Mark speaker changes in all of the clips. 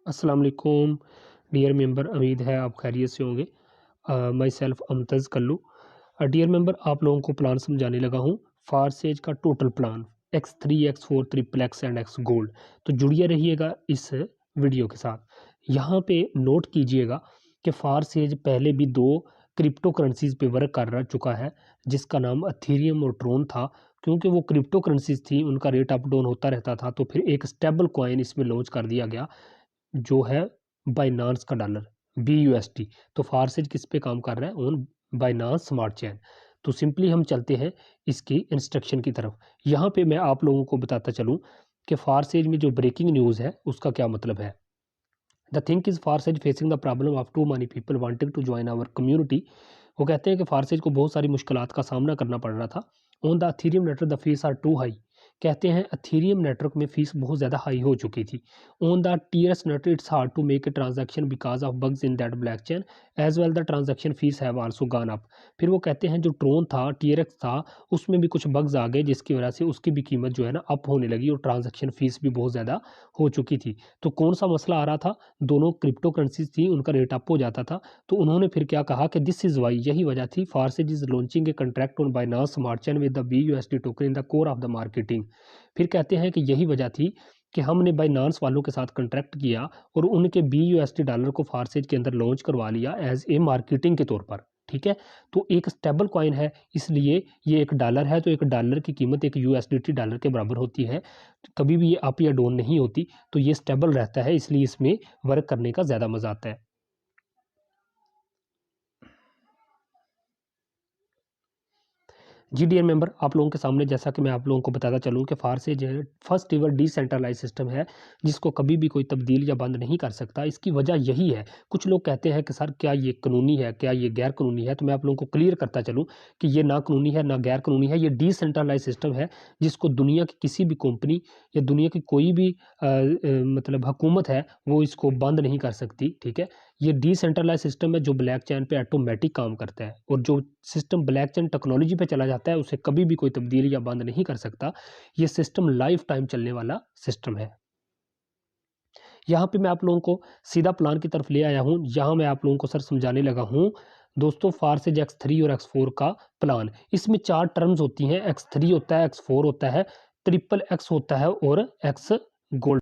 Speaker 1: अस्सलाम वालेकुम dear member, उम्मीद है आप खैरियत से होंगे। माई सेल्फ अमतज़ कल्लू। डियर मेंबर, आप लोगों को प्लान समझाने लगा हूँ। फारसेज का total plan X3 X4 triple X and X gold. तो जुड़िए रहिएगा इस वीडियो के साथ। यहाँ पे नोट कीजिएगा कि फारसेज पहले भी दो क्रिप्टो करेंसीज पे वर्क कर चुका है, जिसका नाम अथेरियम और ट्रोन था। क्योंकि वो क्रिप्टो करेंसीज थी, उनका रेट अप डाउन होता रहता था, तो फिर एक स्टेबल कॉइन इसमें लॉन्च कर दिया गया जो है बाइनांस का डॉलर BUSD। तो फारसेज किस पे काम कर रहा है? On Binance smart chain. तो सिंपली हम चलते हैं इसकी इंस्ट्रक्शन की तरफ। यहाँ पे मैं आप लोगों को बताता चलूँ कि फारसेज में जो ब्रेकिंग न्यूज़ है उसका क्या मतलब है। The thing is Forsage facing the problem of too many people wanting to join our community. वो कहते हैं कि फारसेज को बहुत सारी मुश्किलात का सामना करना पड़ रहा था। On the Ethereum network the fees are too high. कहते हैं अथेरियम नेटवर्क में फीस बहुत ज़्यादा हाई हो चुकी थी। On the TRX network it's hard to make a transaction because of bugs in that black chain as well the transaction fees have also gone up. फिर वो कहते हैं जो ट्रोन था, TRX था, उसमें भी कुछ बग्स आ गए जिसकी वजह से उसकी भी कीमत जो है ना अप होने लगी और ट्रांजैक्शन फीस भी बहुत ज़्यादा हो चुकी थी। तो कौन सा मसला आ रहा था? दोनों क्रिप्टो करेंसीज थी, उनका रेट अप हो जाता था। तो उन्होंने फिर क्या कहा कि दिस इज वाई, यही वजह थी, Forsage is launching a contract on Binance smart chain with the BUSD token in the core of the marketing. फिर कहते हैं कि यही वजह थी कि हमने बाइनांस वालों के साथ कंट्रैक्ट किया और उनके BUSD डॉलर को फारसेज के अंदर लॉन्च करवा लिया एज ए मार्केटिंग के तौर पर। ठीक है, तो एक स्टेबल कॉइन है, इसलिए ये एक डॉलर है, तो एक डॉलर की कीमत एक USDT डॉलर के बराबर होती है। कभी भी ये अप या डाउन नहीं होती, तो ये स्टेबल रहता है, इसलिए इसमें वर्क करने का ज़्यादा मज़ा आता है। जी डियर मेंबर, आप लोगों के सामने जैसा कि मैं आप लोगों को बताता चलूँ कि फारसेज है फर्स्ट एवर डिसेंट्रलाइज सिस्टम है जिसको कभी भी कोई तब्दील या बंद नहीं कर सकता। इसकी वजह यही है, कुछ लोग कहते हैं कि सर क्या ये कानूनी है, क्या ये गैर कानूनी है? तो मैं आप लोगों को क्लियर करता चलूँ कि ये ना कानूनी है ना गैर कानूनी है। ये डिसेंट्रलाइज सिस्टम है जिसको दुनिया की किसी भी कंपनी या दुनिया की कोई भी मतलब हुकूमत है वो इसको बंद नहीं कर सकती। ठीक है, ये डिसेंट्रलाइज सिस्टम है जो ब्लैक चैन पे ऑटोमेटिक काम करता है, और जो सिस्टम ब्लैक चैन टेक्नोलॉजी पे चला जाता है उसे कभी भी कोई तब्दील या बंद नहीं कर सकता। ये सिस्टम लाइफ टाइम चलने वाला सिस्टम है। यहाँ पे मैं आप लोगों को सीधा प्लान की तरफ ले आया हूँ। यहाँ मैं आप लोगों को सर समझाने लगा हूँ दोस्तों फारसेज X3 और X4 का प्लान। इसमें 4 टर्म्स होती हैं, X3 होता है, X4 होता है, ट्रिपल एक्स होता है और एक्स गोल्ड।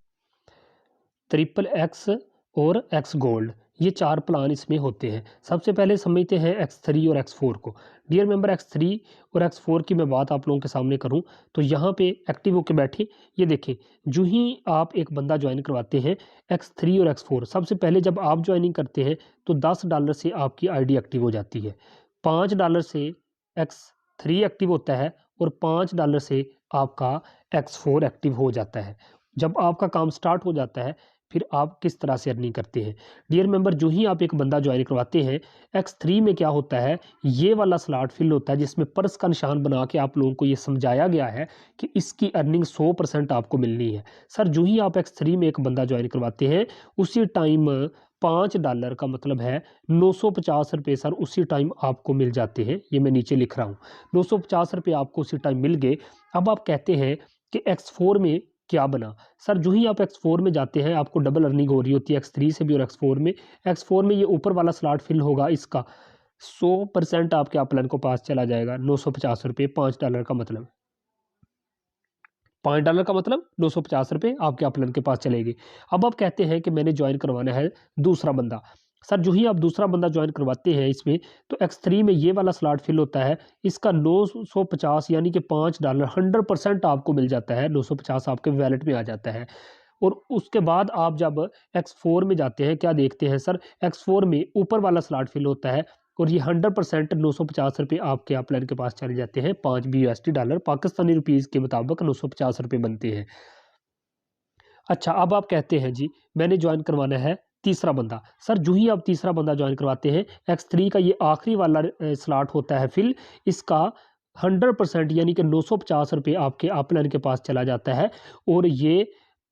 Speaker 1: ट्रिपल एक्स और एक्स गोल्ड, ये 4 प्लान इसमें होते हैं। सबसे पहले समझते हैं X3 और X4 को। डियर मेंबर, X3 और X4 की मैं बात आप लोगों के सामने करूं तो यहाँ पे एक्टिव होके बैठे, ये देखें, जो ही आप एक बंदा ज्वाइन करवाते हैं X3 और X4, सबसे पहले जब आप ज्वाइनिंग करते हैं तो $10 से आपकी ID एक्टिव हो जाती है, $5 से X3 एक्टिव होता है और $5 से आपका X4 एक्टिव हो जाता है। जब आपका काम स्टार्ट हो जाता है फिर आप किस तरह से अर्निंग करते हैं। डियर मेंबर, जो ही आप एक बंदा ज्वाइन करवाते हैं, X3 में क्या होता है, ये वाला स्लॉट फिल होता है जिसमें पर्स का निशान बना के आप लोगों को ये समझाया गया है कि इसकी अर्निंग 100% आपको मिलनी है। सर जो ही आप X3 में एक बंदा ज्वाइन करवाते हैं उसी टाइम $5 का मतलब है 950 रुपये सर उसी टाइम आपको मिल जाते हैं। ये मैं नीचे लिख रहा हूँ, 950 रुपये आपको उसी टाइम मिल गए। अब आप कहते हैं कि X4 में क्या बना? सर जो ही आप X4 में जाते हैं आपको डबल अर्निंग हो रही होती है X3 से भी और X4 में। X4 में ये ऊपर वाला स्लॉट फिल होगा, इसका 100% आपके अपलाइन को पास चला जाएगा। 950 रुपये, $5 का मतलब, $5 का मतलब 950 रुपये आपके अपलाइन के पास चलेगी। अब आप कहते हैं कि मैंने ज्वाइन करवाना है दूसरा बंदा। सर जो ही आप दूसरा बंदा ज्वाइन करवाते हैं इसमें, तो X3 में ये वाला स्लॉट फिल होता है, इसका 950 यानी कि $5 100% आपको मिल जाता है, 950 आपके वैलेट में आ जाता है। और उसके बाद आप जब X4 में जाते हैं, क्या देखते हैं सर, X4 में ऊपर वाला स्लॉट फिल होता है और ये 100% 950 रुपये आपके अपलाइन के पास चले जाते हैं। 5 BUSD डॉलर पाकिस्तानी रुपीज़ के मुताबिक 950 रुपये बनते हैं। अच्छा, अब आप कहते हैं जी मैंने ज्वाइन करवाना है तीसरा बंदा। सर जो ही आप तीसरा बंदा ज्वाइन करवाते हैं, X3 का ये आखिरी वाला स्लॉट होता है फिल, इसका 100% यानी कि 950 रुपये आपके अपलाइन के पास चला जाता है। और ये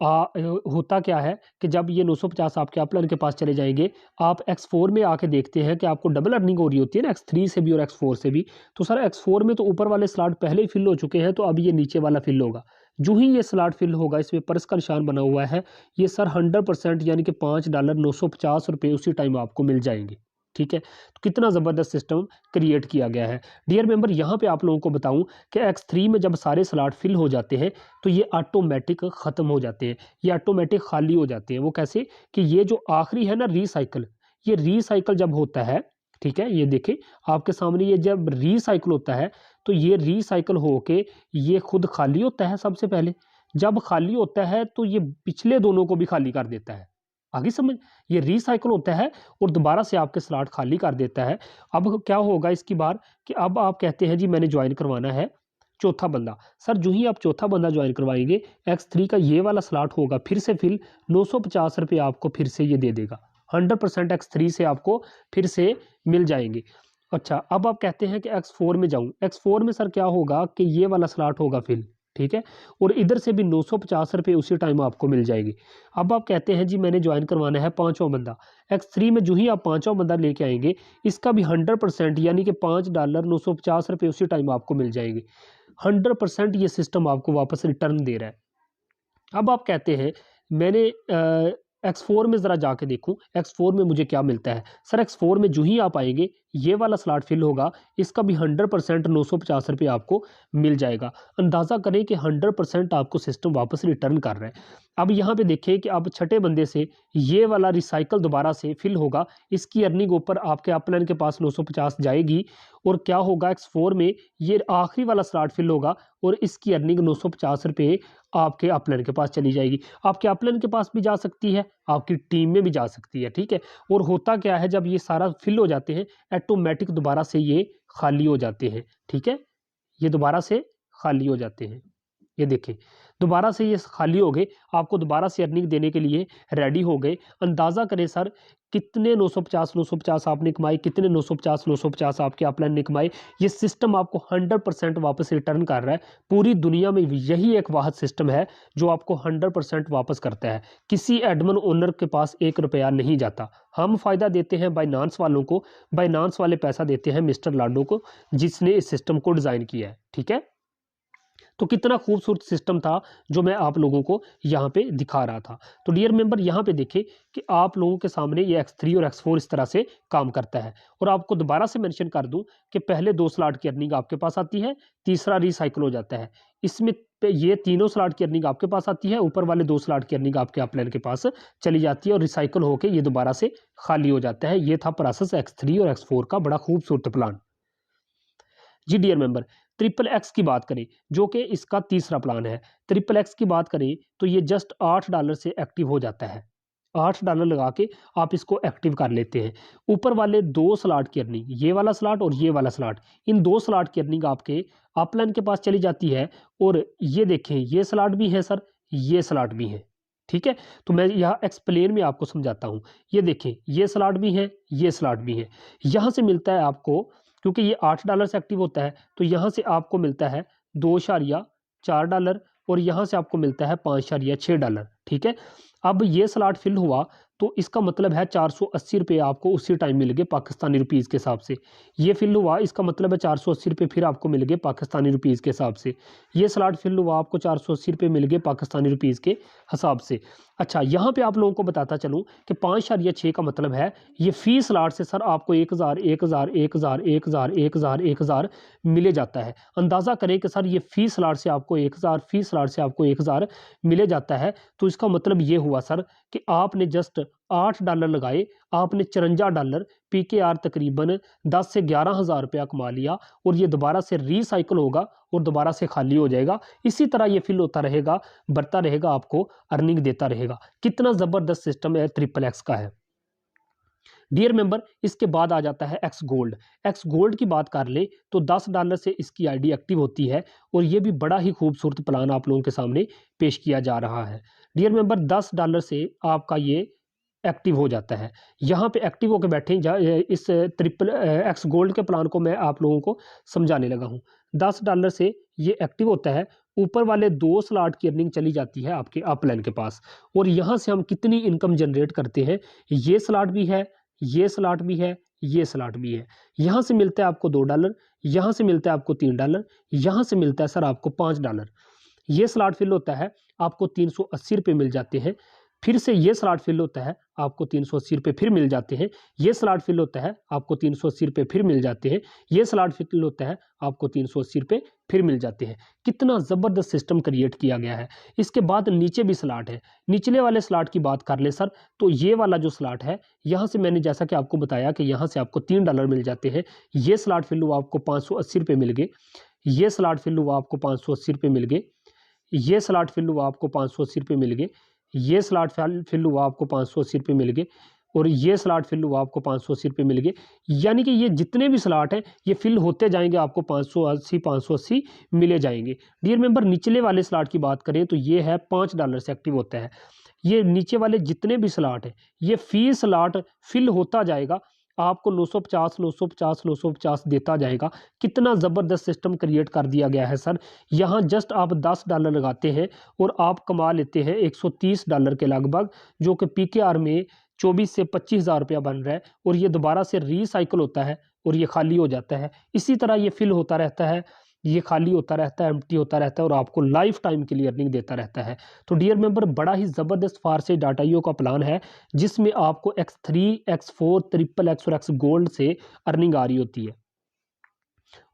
Speaker 1: होता क्या है कि जब ये 950 आपके अपलाइन के पास चले जाएंगे, आप X4 में आके देखते हैं कि आपको डबल अर्निंग हो रही होती है ना X3 से भी और X4 से भी। तो सर X4 में तो ऊपर वाले स्लॉट पहले ही फिल हो चुके हैं, तो अब ये नीचे वाला फिल होगा। जो ही ये स्लॉट फिल होगा, इसमें परस का निशान बना हुआ है, ये सर 100% यानी कि $5,950 उसी टाइम आपको मिल जाएंगे। ठीक है, तो कितना ज़बरदस्त सिस्टम क्रिएट किया गया है। डियर मेंबर, यहाँ पे आप लोगों को बताऊं कि X3 में जब सारे स्लॉट फिल हो जाते हैं तो ये ऑटोमेटिक ख़त्म हो जाते हैं, ये ऑटोमेटिक खाली हो जाते हैं। वो कैसे कि ये जो आखिरी है ना रीसाइकिल, ये रीसाइकिल जब होता है, ठीक है, ये देखें आपके सामने, ये जब रीसाइकिल होता है तो ये रीसाइकिल होके ये खुद खाली होता है। सबसे पहले जब खाली होता है तो ये पिछले दोनों को भी खाली कर देता है। आगे समझ, ये रीसाइकिल होता है और दोबारा से आपके स्लॉट खाली कर देता है। अब क्या होगा इसकी बार कि अब आप कहते हैं जी मैंने ज्वाइन करवाना है चौथा बंदा। सर जो ही आप चौथा बंदा ज्वाइन करवाएंगे, X3 का ये वाला स्लॉट होगा फिर से फिल, 950 रुपये आपको फिर से ये दे देगा। 100% X3 से आपको फिर से मिल जाएंगे। अच्छा, अब आप कहते हैं कि X4 में जाऊं। X4 में सर क्या होगा कि ये वाला स्लॉट होगा फिल, ठीक है, और इधर से भी 950 रुपये उसी टाइम आपको मिल जाएगी। अब आप कहते हैं जी मैंने ज्वाइन करवाना है पाँचवां बंदा। X3 में जो ही आप पाँचवां बंदा लेके आएंगे, इसका भी 100% यानी कि $5,950 उसी टाइम आपको मिल जाएंगे। 100% ये सिस्टम आपको वापस रिटर्न दे रहा है। अब आप कहते हैं मैंने X4 में ज़रा जाके देखूं X4 में मुझे क्या मिलता है। सर X4 में जो ही आप आएंगे, ये वाला स्लॉट फिल होगा, इसका भी 100% 950 रुपये आपको मिल जाएगा। अंदाज़ा करें कि 100% आपको सिस्टम वापस रिटर्न कर रहा है। अब यहाँ पे देखें कि अब छठे बंदे से ये वाला रिसाइकल दोबारा से फिल होगा, इसकी अर्निंग ऊपर आपके अपलाइन के पास 950 जाएगी, और क्या होगा X4 में ये आखिरी वाला स्लॉट फिल होगा और इसकी अर्निंग 950 रुपये आपके अपलाइन के पास चली जाएगी। आपके अपलाइन के पास भी जा सकती है, आपकी टीम में भी जा सकती है। ठीक है, और होता क्या है जब ये सारा फिल हो जाते हैं, ऑटोमेटिक दोबारा से ये खाली हो जाते हैं। ठीक है, ये दोबारा से खाली हो जाते हैं। ये देखें दोबारा से ये खाली हो गए, आपको दोबारा से अर्निंग देने के लिए रेडी हो गए। अंदाज़ा करें सर कितने 950 आपने कमाए, कितने 950 आपके अपलाइन ने कमाए। ये सिस्टम आपको 100% वापस रिटर्न कर रहा है। पूरी दुनिया में यही एक वाहिद सिस्टम है जो आपको 100% वापस करता है। किसी एडमिन ओनर के पास 1 रुपया नहीं जाता। हम फ़ायदा देते हैं बाइनांस वालों को, बाइनांस वाले पैसा देते हैं मिस्टर लाडो को, जिसने इस सिस्टम को डिज़ाइन किया है। ठीक है, तो कितना खूबसूरत सिस्टम था जो मैं आप लोगों को यहाँ पे दिखा रहा था। तो डियर मेंबर, यहाँ पे देखें कि आप लोगों के सामने ये X3 और X4 इस तरह से काम करता है। और आपको दोबारा से मेंशन कर दूं कि पहले 2 स्लॉट की अर्निंग आपके पास आती है, तीसरा रिसाइकिल हो जाता है। इसमें ये तीनों स्लॉट की अर्निंग आपके पास आती है, ऊपर वाले 2 स्लॉट की अर्निंग आपके अपलाइन के पास चली जाती है और रिसाइकिल होकर ये दोबारा से खाली हो जाता है। ये था प्रोसेस X3 और X4 का बड़ा खूबसूरत प्लान। जी डियर मेंबर, XXX की बात करें जो कि इसका तीसरा प्लान है। XXX की बात करें तो ये जस्ट $8 से एक्टिव हो जाता है। $8 लगा के आप इसको एक्टिव कर लेते हैं। ऊपर वाले 2 स्लॉट की अर्निंग, ये वाला स्लॉट और ये वाला स्लॉट, इन 2 स्लॉट की अर्निंग आपके अपलाइन के पास चली जाती है। और ये देखें ये स्लॉट भी है सर, ये स्लॉट भी है। ठीक है, तो मैं यहाँ एक्सप्लेन में आपको समझाता हूँ। ये देखें ये स्लॉट भी है, ये स्लॉट भी है। यहाँ से मिलता है आपको, क्योंकि ये $8 से एक्टिव होता है, तो यहाँ से आपको मिलता है $2.4 और यहाँ से आपको मिलता है $5.6। ठीक है, अब ये स्लॉट फिल हुआ तो इसका मतलब है 480 रुपये आपको उसी टाइम मिल गए पाकिस्तानी रुपीज़ के हिसाब से। ये फिल हुआ, इसका मतलब है 480 रुपये फिर आपको मिल गए पाकिस्तानी रुपीज़ के हिसाब से। ये स्लॉट फिल हुआ, आपको 480 रुपये मिल गए पाकिस्तानी रुपीज़ के हिसाब से। अच्छा, यहाँ पे आप लोगों को बताता चलूँ कि 5.6 का मतलब है ये फी स्लॉट से सर आपको 1000 मिले जाता है। अंदाज़ा करें कि सर ये फी स्लॉट से आपको 1000, फी स्लॉट से आपको 1000 मिले जाता है। तो इसका मतलब ये हुआ सर कि आपने जस्ट $8 लगाए, आपने $54 PKR तकरीबन 10 से 11 हज़ार रुपया कमा लिया, और ये दोबारा से रिसाइकिल होगा और दोबारा से खाली हो जाएगा। इसी तरह ये फिल होता रहेगा, बढ़ता रहेगा, आपको अर्निंग देता रहेगा। कितना ज़बरदस्त सिस्टम है XXX का है। डियर मेंबर, इसके बाद आ जाता है X गोल्ड। X गोल्ड की बात कर ले तो $10 से इसकी आईडी एक्टिव होती है, और ये भी बड़ा ही खूबसूरत प्लान आप लोगों के सामने पेश किया जा रहा है। डियर मेंबर, $10 से आपका ये एक्टिव हो जाता है। यहाँ पे एक्टिव होकर बैठे इस XXX गोल्ड के प्लान को मैं आप लोगों को समझाने लगा हूँ। $10 से ये एक्टिव होता है, ऊपर वाले 2 स्लॉट की अर्निंग चली जाती है आपके अपलाइन के पास, और यहाँ से हम कितनी इनकम जनरेट करते हैं। ये स्लॉट भी है, ये स्लॉट भी है, ये स्लॉट भी है। यहाँ से मिलता है आपको $2, यहाँ से मिलता है आपको $3, यहाँ से मिलता है सर आपको $5। ये स्लॉट फिल होता है आपको 380 रुपये मिल जाते हैं। फिर से ये स्लॉट फिल होता है आपको 380 रुपये फिर मिल जाते हैं। ये स्लॉट फिल होता है आपको 380 रुपये फिर मिल जाते हैं। ये स्लॉट फिल होता है आपको 380 रुपये फिर मिल जाते हैं। कितना ज़बरदस्त सिस्टम क्रिएट किया गया है। इसके बाद नीचे भी स्लॉट है। निचले वाले स्लॉट की बात कर ले सर, तो ये वाला जो स्लॉट है, यहाँ से मैंने जैसा कि आपको बताया कि यहाँ से आपको $3 मिल जाते हैं। ये स्लॉट फिल हुआ आपको 580 रुपये मिल गए। ये स्लॉट फिल हुआ आपको 580 रुपये मिल गए। ये स्लॉट फिल हुआ आपको 580 रुपये मिल गए। ये स्लॉट फिल हुआ आपको 580 रुपये मिल गए। और ये स्लॉट फिल हुआ आपको 580 रुपये मिल गए। यानी कि ये जितने भी स्लॉट हैं ये फिल होते जाएंगे, आपको 580 मिले जाएंगे। डियर मेंबर, निचले वाले स्लॉट की बात करें तो ये है $5 से एक्टिव होता है। ये नीचे वाले जितने भी स्लॉट हैं ये फी स्लॉट फिल होता जाएगा, आपको 950 950 950 देता जाएगा। कितना ज़बरदस्त सिस्टम क्रिएट कर दिया गया है सर। यहाँ जस्ट आप $10 लगाते हैं और आप कमा लेते हैं $130 के लगभग, जो कि PKR में 24 से 25 हज़ार रुपया बन रहा है। और ये दोबारा से रिसाइकल होता है और ये खाली हो जाता है। इसी तरह ये फिल होता रहता है, ये खाली होता रहता है, एम्प्टी होता रहता है और आपको लाइफ टाइम के लिए अर्निंग देता रहता है। तो डियर मेंबर, बड़ा ही ज़बरदस्त फारसेज डाटा.io का प्लान है जिसमें आपको X3, X4, XXX और X गोल्ड से अर्निंग आ रही होती है।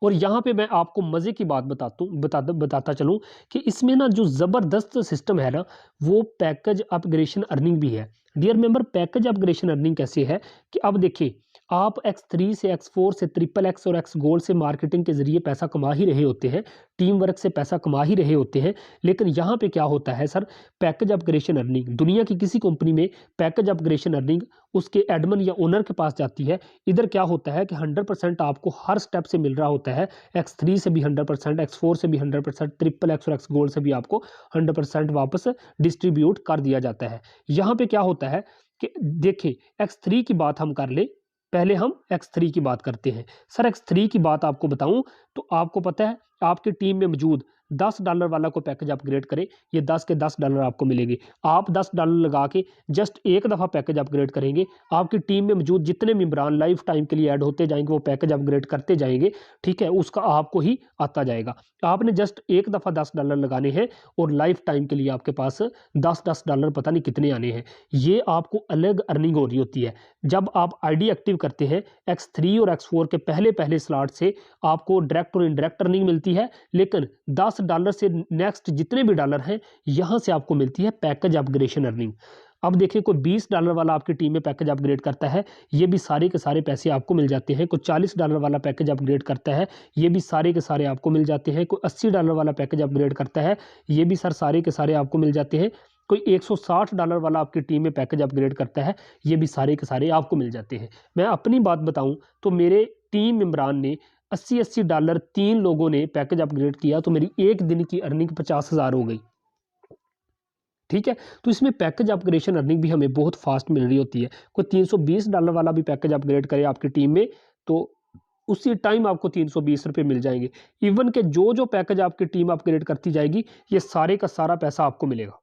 Speaker 1: और यहाँ पे मैं आपको मज़े की बात बताता चलूँ कि इसमें ना जो ज़बरदस्त सिस्टम है ना, वो पैकेज अपग्रेडेशन अर्निंग भी है। Dear member, package upgradation earning कैसे है कि अब देखिए, आप X3 से X4 से XXX और X गोल्ड से मार्केटिंग के ज़रिए पैसा कमा ही रहे होते हैं, टीम वर्क से पैसा कमा ही रहे होते हैं। लेकिन यहाँ पे क्या होता है सर, पैकेज अपग्रेडेशन अर्निंग, दुनिया की किसी कंपनी में पैकेज अपग्रेडेशन अर्निंग उसके एडमिन या ओनर के पास जाती है। इधर क्या होता है कि 100% आपको हर स्टेप से मिल रहा होता है। X3 से भी 100%, X4 से भी 100%, XXX और X गोल्ड से भी आपको 100% वापस डिस्ट्रीब्यूट कर दिया जाता है। यहाँ पे क्या होता है कि देखिए, X3 की बात हम कर ले, पहले हम X3 की बात करते हैं। सर X3 की बात आपको बताऊं तो आपको पता है आपकी टीम में मौजूद $10 वाला को पैकेज अपग्रेड करे, ये 10 के $10 आपको मिलेंगे। आप $10 लगा के जस्ट एक दफ़ा पैकेज अपग्रेड करेंगे, आपकी टीम में मौजूद जितने मेंबरान लाइफ टाइम के लिए ऐड होते जाएंगे वो पैकेज अपग्रेड करते जाएंगे, ठीक है, उसका आपको ही आता जाएगा। आपने जस्ट एक दफ़ा $10 लगाने हैं और लाइफ टाइम के लिए आपके पास $10 पता नहीं कितने आने हैं। ये आपको अलग अर्निंग हो रही होती है। जब आप ID एक्टिव करते हैं X3 और X4 के पहले स्लॉट से आपको डायरेक्ट और इनडायरेक्ट अर्निंग मिलती है, लेकिन $10 से नेक्स्ट जितने भी डॉलर हैं यहां से आपको मिलती है पैकेज अपग्रेडेशन अर्निंग। अब देखिए, कोई $20 वाला आपकी टीम में पैकेज अपग्रेड करता है, ये भी सारे के सारे पैसे आपको मिल जाते हैं। कोई $40 वाला पैकेज अपग्रेड करता है, ये भी सारे के सारे आपको मिल जाते हैं। कोई $80 वाला पैकेज अपग्रेड करता है, ये भी सर सारे के सारे आपको मिल जाते हैं। कोई $160 वाला आपकी टीम में पैकेज अपग्रेड करता है, ये भी सारे के सारे आपको मिल जाते हैं। मैं अपनी बात बताऊं तो मेरे टीम मेंबरान ने $80 3 लोगों ने पैकेज अपग्रेड किया तो मेरी एक दिन की अर्निंग 50,000 हो गई। ठीक है, तो इसमें पैकेज अपग्रेडेशन अर्निंग भी हमें बहुत फास्ट मिल रही होती है। कोई $320 वाला भी पैकेज अपग्रेड करे आपकी टीम में तो उसी टाइम आपको 320 रुपये मिल जाएंगे। इवन के जो पैकेज आपकी टीम अपग्रेड करती जाएगी ये सारे का सारा पैसा आपको मिलेगा,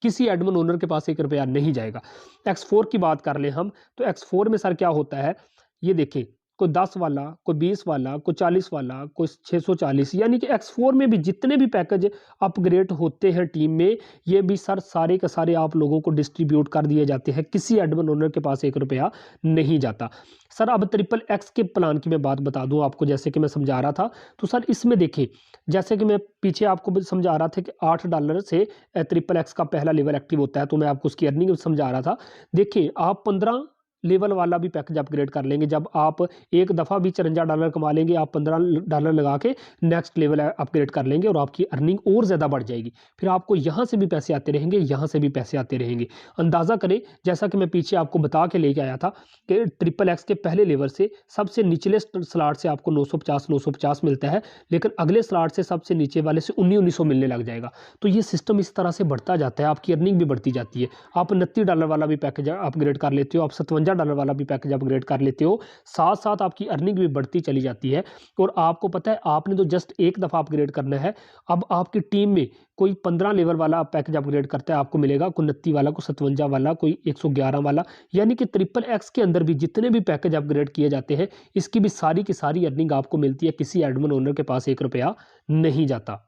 Speaker 1: किसी एडमिन ओनर के पास $1 नहीं जाएगा। X4 की बात कर लें हम तो X4 में सर क्या होता है, ये देखिए, कोई 10 वाला, कोई 20 वाला, कोई 40 वाला, कोई 640, यानी कि X4 में भी जितने भी पैकेज अपग्रेड होते हैं टीम में, ये भी सर सारे के सारे आप लोगों को डिस्ट्रीब्यूट कर दिए जाते हैं, किसी एडमिन ओनर के पास $1 नहीं जाता। सर अब XXX के प्लान की मैं बात बता दूं आपको, जैसे कि मैं समझा रहा था, तो सर इसमें देखिए, जैसे कि मैं पीछे आपको समझा रहा था कि $8 से XXX का पहला लेवल एक्टिव होता है, तो मैं आपको उसकी अर्निंग समझा रहा था। देखिए, आप 15 लेवल वाला भी पैकेज अपग्रेड कर लेंगे, जब आप एक दफ़ा भी $54 कमा लेंगे, आप $15 लगा के नेक्स्ट लेवल अपग्रेड कर लेंगे और आपकी अर्निंग और ज़्यादा बढ़ जाएगी। फिर आपको यहाँ से भी पैसे आते रहेंगे, यहाँ से भी पैसे आते रहेंगे। अंदाज़ा करें, जैसा कि मैं पीछे आपको बता के लेके आया था कि XXX के पहले लेवल से सबसे निचले स्लॉट से आपको 950 मिलता है, लेकिन अगले स्लॉट से सबसे नीचे वाले से 1900 मिलने लग जाएगा। तो ये सिस्टम इस तरह से बढ़ता जाता है, आपकी अर्निंग भी बढ़ती जाती है। आप $29 वाला भी पैकेज अपग्रेड कर लेते हो, आप $57 वाला भी पैकेज अपग्रेड कर लेते हो, साथ साथ आपकी अर्निंग भी बढ़ती चली जाती है। और आपको पता है, आपने तो जस्ट एक दफ़ा अपग्रेड करना है। अब आपकी टीम में कोई 15 लेवल वाला पैकेज अपग्रेड करता है, आपको मिलेगा कोई 29 वाला, कोई 57 वाला, कोई 111 वाला, यानी कि XXX के अंदर भी जितने भी पैकेज अपग्रेड किए जाते हैं, इसकी भी सारी की सारी अर्निंग आपको मिलती है, किसी एडमिन ओनर के पास $1 नहीं जाता।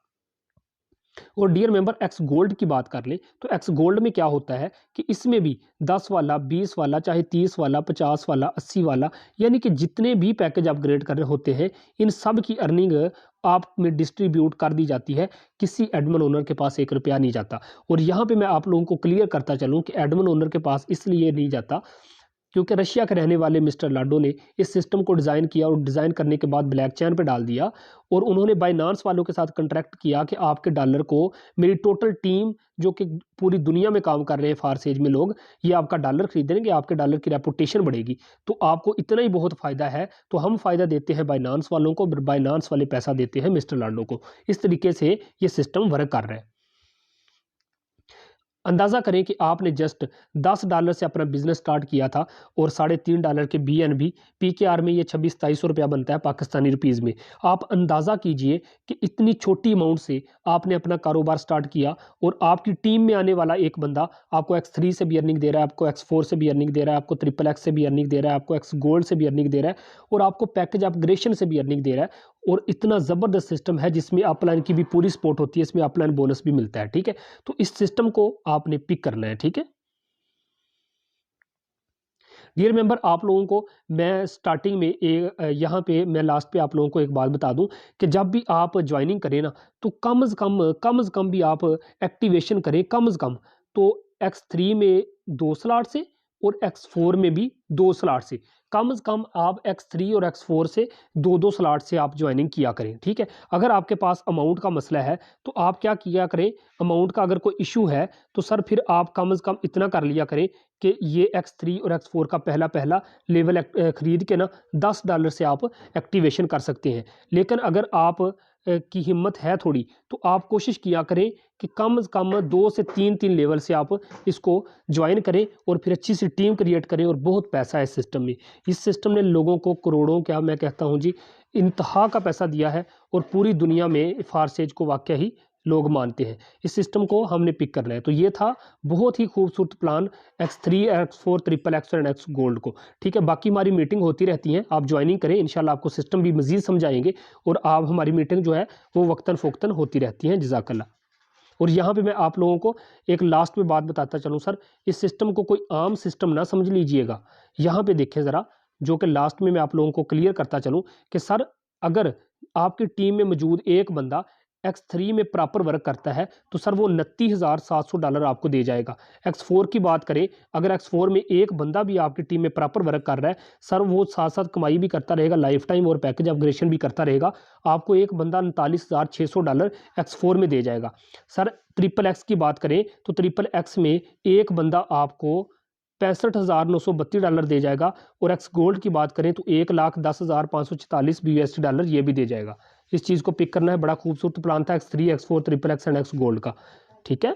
Speaker 1: और डियर मेंबर एक्स गोल्ड की बात कर लें तो एक्स गोल्ड में क्या होता है कि इसमें भी 10 वाला, 20 वाला, चाहे 30 वाला, 50 वाला, 80 वाला, यानी कि जितने भी पैकेज अपग्रेड कर रहे होते हैं इन सब की अर्निंग आप में डिस्ट्रीब्यूट कर दी जाती है, किसी एडमिन ओनर के पास 1 रुपया नहीं जाता। और यहाँ पे मैं आप लोगों को क्लियर करता चलूँ कि एडमिन ओनर के पास इसलिए नहीं जाता क्योंकि रशिया के रहने वाले मिस्टर लाडो ने इस सिस्टम को डिज़ाइन किया और डिज़ाइन करने के बाद ब्लैक चैन पे डाल दिया और उन्होंने बाइनांस वालों के साथ कॉन्ट्रैक्ट किया कि आपके डॉलर को मेरी टोटल टीम जो कि पूरी दुनिया में काम कर रहे हैं फारसेज में लोग, ये आपका डॉलर खरीदेंगे, आपके डॉलर की रेपुटेशन बढ़ेगी, तो आपको इतना ही बहुत फ़ायदा है। तो हम फ़ायदा देते हैं बाइनांस वालों को, बाइनांस वाले पैसा देते हैं मिस्टर लाडो को। इस तरीके से ये सिस्टम वर्क कर रहा है। अंदाज़ा करें कि आपने जस्ट $10 से अपना बिजनेस स्टार्ट किया था और $3.5 के BNB PKR में ये 26-27 रुपया बनता है पाकिस्तानी रुपीज़ में। आप अंदाज़ा कीजिए कि इतनी छोटी अमाउंट से आपने अपना कारोबार स्टार्ट किया और आपकी टीम में आने वाला एक बंदा आपको X3 से भी अर्निंग दे रहा है, आपको X4 से भी अर्निंग दे रहा है, आपको XXX से भी अर्निंग दे रहा है, आपको X गोल्ड से भी अर्निंग दे रहा है और आपको पैकेज अपग्रेडेशन से भी अर्निंग दे रहा है। और इतना ज़बरदस्त सिस्टम है जिसमें अपलाइन की भी पूरी सपोर्ट होती है, इसमें अपलाइन बोनस भी मिलता है। ठीक है, तो इस सिस्टम को आपने पिक करना है। ठीक है डियर मेंबर, आप लोगों को मैं स्टार्टिंग में यहाँ पे मैं लास्ट पे आप लोगों को एक बात बता दूं कि जब भी आप ज्वाइनिंग करें ना तो कम से कम भी आप एक्टिवेशन करें, कम से कम तो X3 में 2 स्लॉट से और X4 में भी 2 स्लॉट से कम आप X3 और X4 से 2-2 स्लॉट से आप ज्वाइनिंग किया करें। ठीक है, अगर आपके पास अमाउंट का मसला है तो आप क्या किया करें, अमाउंट का अगर कोई इशू है तो सर फिर आप कम से कम इतना कर लिया करें कि ये X3 और X4 का पहला लेवल खरीद के ना $10 से आप एक्टिवेशन कर सकते हैं। लेकिन अगर आप की हिम्मत है थोड़ी तो आप कोशिश किया करें कि कम से कम 2 से 3 लेवल से आप इसको ज्वाइन करें और फिर अच्छी सी टीम क्रिएट करें। और बहुत पैसा है इस सिस्टम में, इस सिस्टम ने लोगों को करोड़ों, क्या मैं कहता हूँ जी, इंतहा का पैसा दिया है और पूरी दुनिया में फारसेज को वाकई ही लोग मानते हैं। इस सिस्टम को हमने पिक करना है। तो ये था बहुत ही खूबसूरत प्लान X3, X4, XXX और X गोल्ड को। ठीक है, बाकी हमारी मीटिंग होती रहती हैं, आप ज्वाइनिंग करें, इंशाल्लाह आपको सिस्टम भी मज़ीद समझाएंगे और आप हमारी मीटिंग जो है वो वक्तन फ़ोक्तन होती रहती हैं। जज़ाकल्लाह। और यहाँ पे मैं आप लोगों को एक लास्ट में बात बताता चलूँ सर, इस सिस्टम को कोई आम सिस्टम ना समझ लीजिएगा। यहाँ पे देखें ज़रा, जो कि लास्ट में मैं आप लोगों को क्लियर करता चलूँ कि सर अगर आपकी टीम में मौजूद एक बंदा X3 में प्रॉपर वर्क करता है तो सर वो $29,700 आपको दे जाएगा। X4 की बात करें, अगर X4 में एक बंदा भी आपकी टीम में प्रॉपर वर्क कर रहा है सर, वो साथ साथ कमाई भी करता रहेगा, लाइफ टाइम और पैकेज अपग्रेडेशन भी करता रहेगा, आपको एक बंदा $39,600 X4 में दे जाएगा। सर XXX की बात करें तो XXX में एक बंदा आपको $65,932 दे जाएगा और X गोल्ड की बात करें तो $1,10,544 USD ये भी दे जाएगा। इस चीज़ को पिक करना है, बड़ा खूबसूरत प्लान था X3, X4, XXX and X gold का। ठीक है।